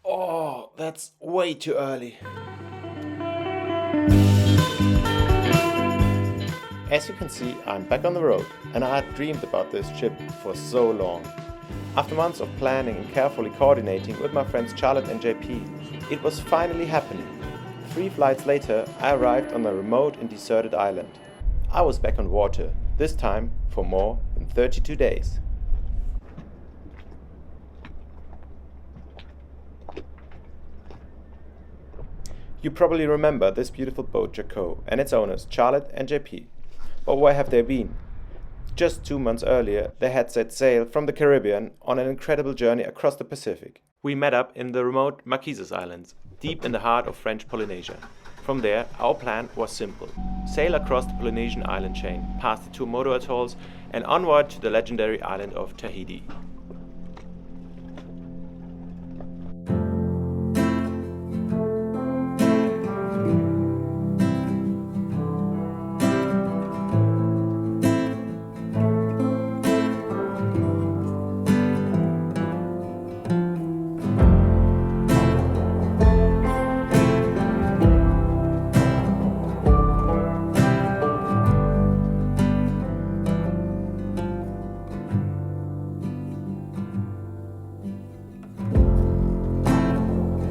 Oh, that's way too early. As you can see, I'm back on the road, and I had dreamed about this trip for so long. After months of planning and carefully coordinating with my friends Charlotte and JP, it was finally happening. 3 flights later, I arrived on a remote and deserted island. I was back on water, this time for more than 32 days. You probably remember this beautiful boat Jacqeau and its owners Charlotte and JP. But where have they been? Just 2 months earlier, they had set sail from the Caribbean on an incredible journey across the Pacific. We met up in the remote Marquesas Islands, deep in the heart of French Polynesia. From there, our plan was simple. Sail across the Polynesian island chain, past the Tuamotu Atolls, and onward to the legendary island of Tahiti.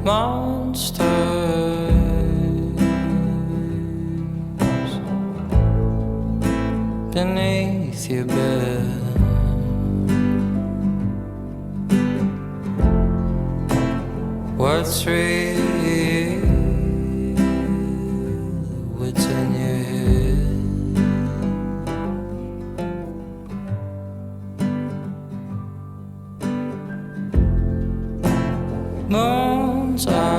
Monsters beneath your bed, what's real, what's in your head? Moon's out,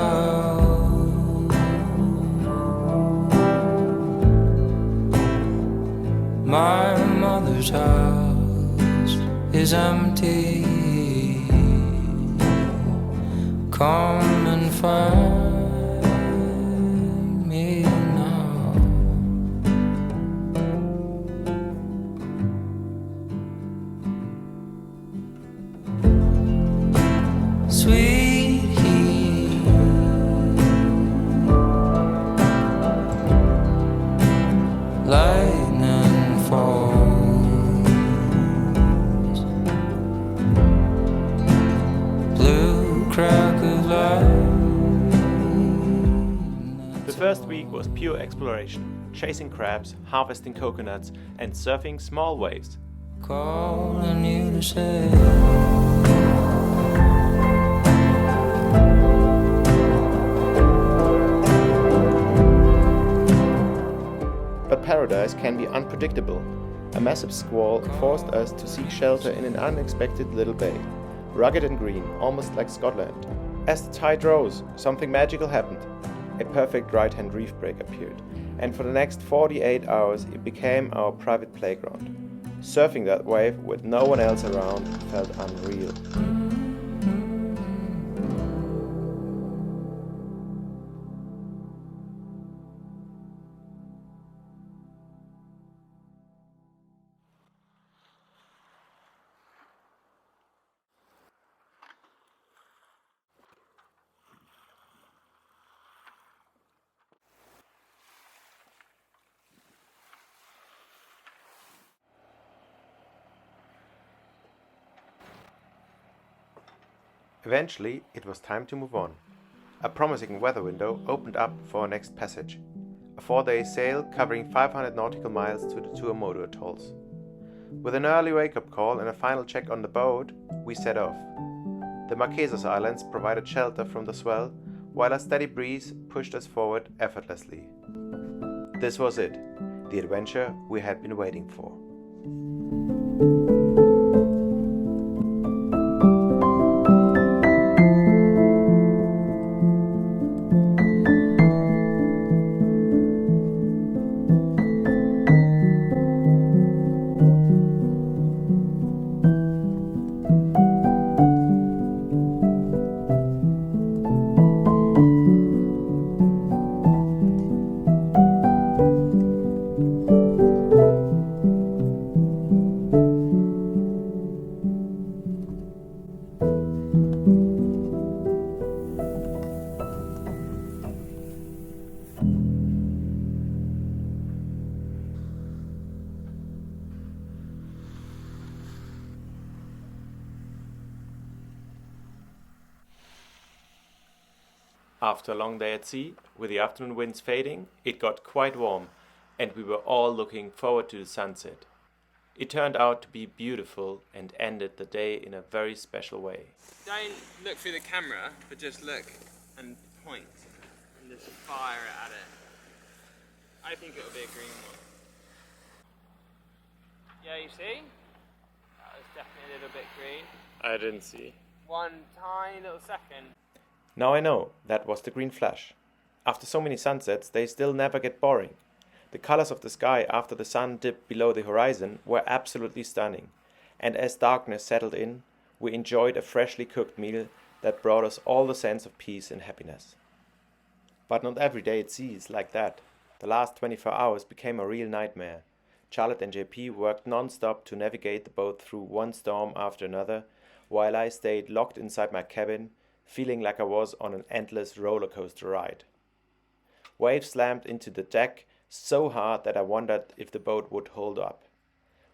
my mother's house is empty. Come and find me now. Sweet heat, lightning falls, blue crack of light. The first week was pure exploration, chasing crabs, harvesting coconuts, and surfing small waves. Calling you to say But paradise can be unpredictable. A massive squall forced us to seek shelter in an unexpected little bay, rugged and green, almost like Scotland. As the tide rose, something magical happened. A perfect right-hand reef break appeared, and for the next 48 hours it became our private playground. Surfing that wave with no one else around felt unreal. Eventually, it was time to move on. A promising weather window opened up for our next passage. A 4-day sail covering 500 nautical miles to the Tuamotu Atolls. With an early wake-up call and a final check on the boat, we set off. The Marquesas Islands provided shelter from the swell, while a steady breeze pushed us forward effortlessly. This was it, the adventure we had been waiting for. After a long day at sea, with the afternoon winds fading, it got quite warm, and we were all looking forward to the sunset. It turned out to be beautiful and ended the day in a very special way. Don't look through the camera, but just look and point and just fire it at it. I think it'll be a green one. Yeah, you see? That was definitely a little bit green. I didn't see. One tiny little second. Now I know, that was the green flash. After so many sunsets, they still never get boring. The colors of the sky after the sun dipped below the horizon were absolutely stunning, and as darkness settled in, we enjoyed a freshly cooked meal that brought us all the sense of peace and happiness. But not every day at sea is like that. The last 24 hours became a real nightmare. Charlotte and JP worked non-stop to navigate the boat through one storm after another, while I stayed locked inside my cabin, feeling like I was on an endless roller coaster ride. Waves slammed into the deck so hard that I wondered if the boat would hold up.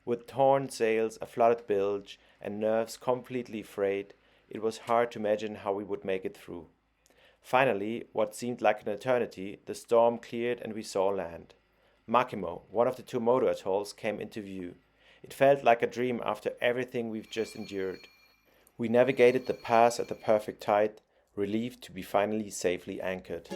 With torn sails, a flooded bilge, and nerves completely frayed, it was hard to imagine how we would make it through. Finally, what seemed like an eternity, the storm cleared and we saw land. Makemo, one of the Tuamotu Atolls, came into view. It felt like a dream after everything we've just endured. We navigated the pass at the perfect tide, relieved to be finally safely anchored.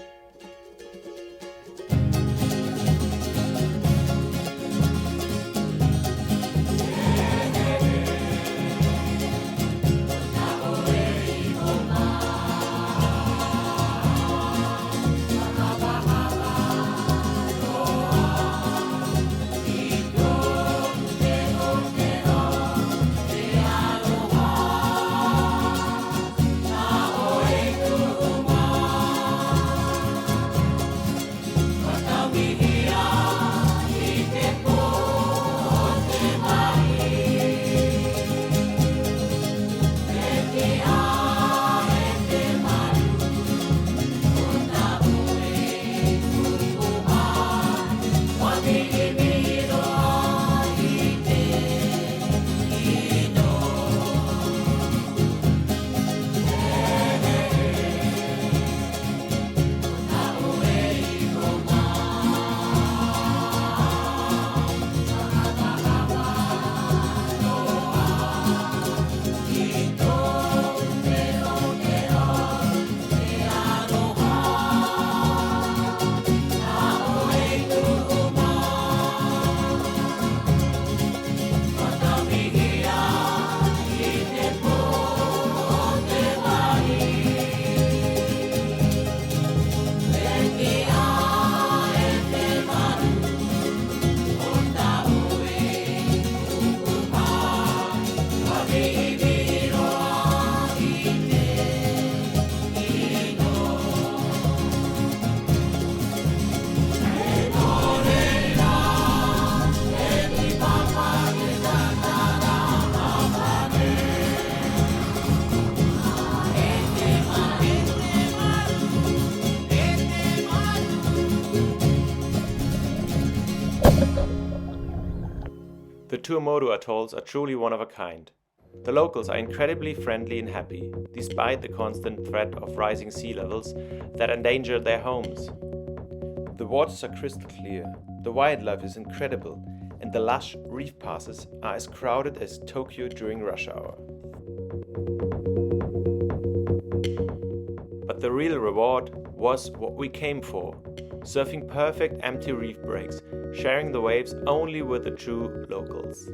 The Tuamotu Atolls are truly one of a kind. The locals are incredibly friendly and happy, despite the constant threat of rising sea levels that endanger their homes. The waters are crystal clear, the wildlife is incredible, and the lush reef passes are as crowded as Tokyo during rush hour. But the real reward was what we came for: surfing perfect empty reef breaks, sharing the waves only with the true locals.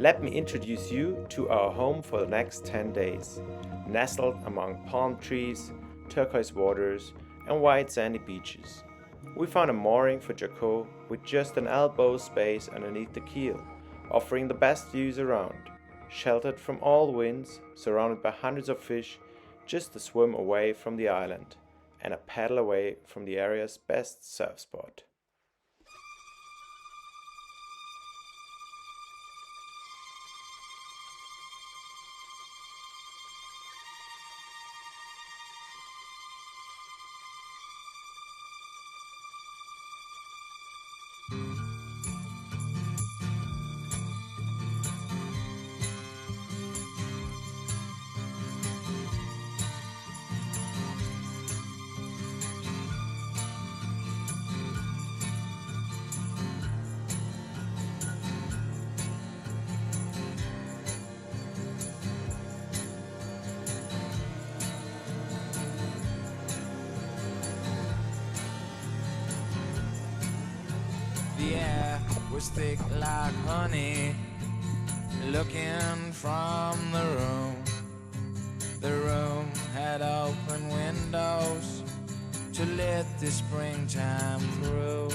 Let me introduce you to our home for the next 10 days. Nestled among palm trees, turquoise waters, and white sandy beaches. We found a mooring for Jacqeau with just an elbow space underneath the keel, offering the best views around. Sheltered from all winds, surrounded by hundreds of fish, just a swim away from the island, and a paddle away from the area's best surf spot. The air was thick like honey, looking from the room. The room had open windows to let the springtime through.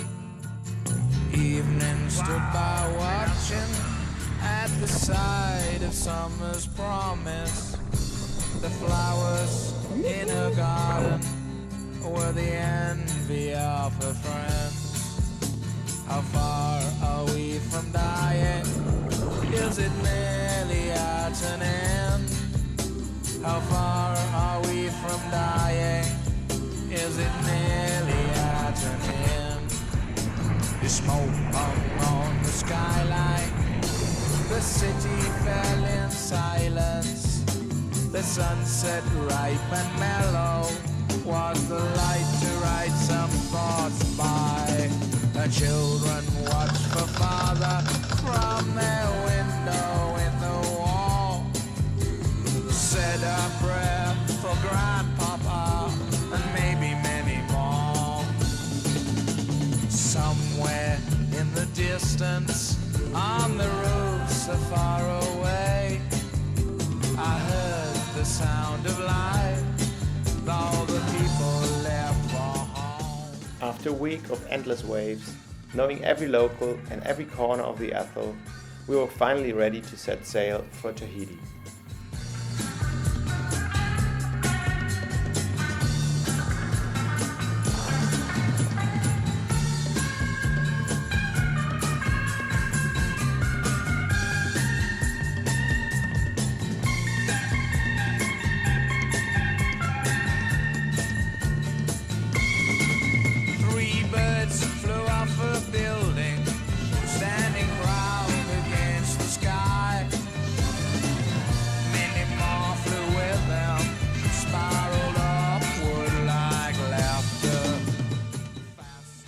Evening stood by watching at the side of summer's promise. The flowers in her garden were the envy of her friends. How far are we from dying? Is it merely at an end? How far are we from dying? Is it merely at an end? The smoke hung on the skyline. The city fell in silence. The sunset ripe and mellow was the light to write some thoughts by. The children watch for father from their window in the wall. Said a prayer for grandpapa and maybe many more. Somewhere in the distance, on the roofs so far away, I heard the sound of life, though the people left for home. After a week of endless waves, knowing every local and every corner of the atoll, we were finally ready to set sail for Tahiti.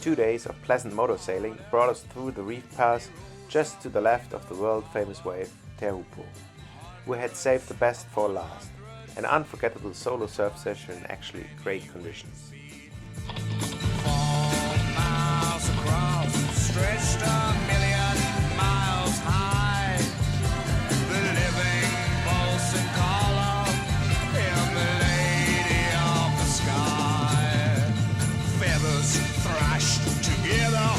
Two days of pleasant motor sailing brought us through the reef pass just to the left of the world-famous wave, Tuamotu. We had saved the best for last, an unforgettable solo surf session in actually great conditions. 4 miles across, stretched a million miles high. The living pulsing column in the lady of the sky. Feathers thrashed together,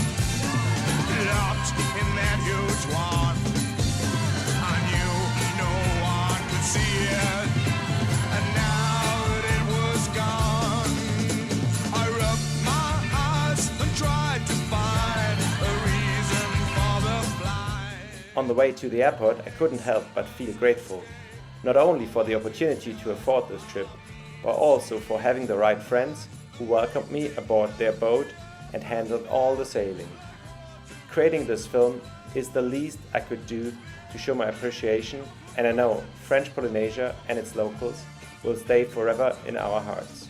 locked in that huge one. I knew no one could see it, and now that it was gone, I rubbed my eyes and tried to find a reason for the flight. On the way to the airport, I couldn't help but feel grateful, not only for the opportunity to afford this trip, but also for having the right friends who welcomed me aboard their boat and handled all the sailing. Creating this film is the least I could do to show my appreciation, and I know French Polynesia and its locals will stay forever in our hearts.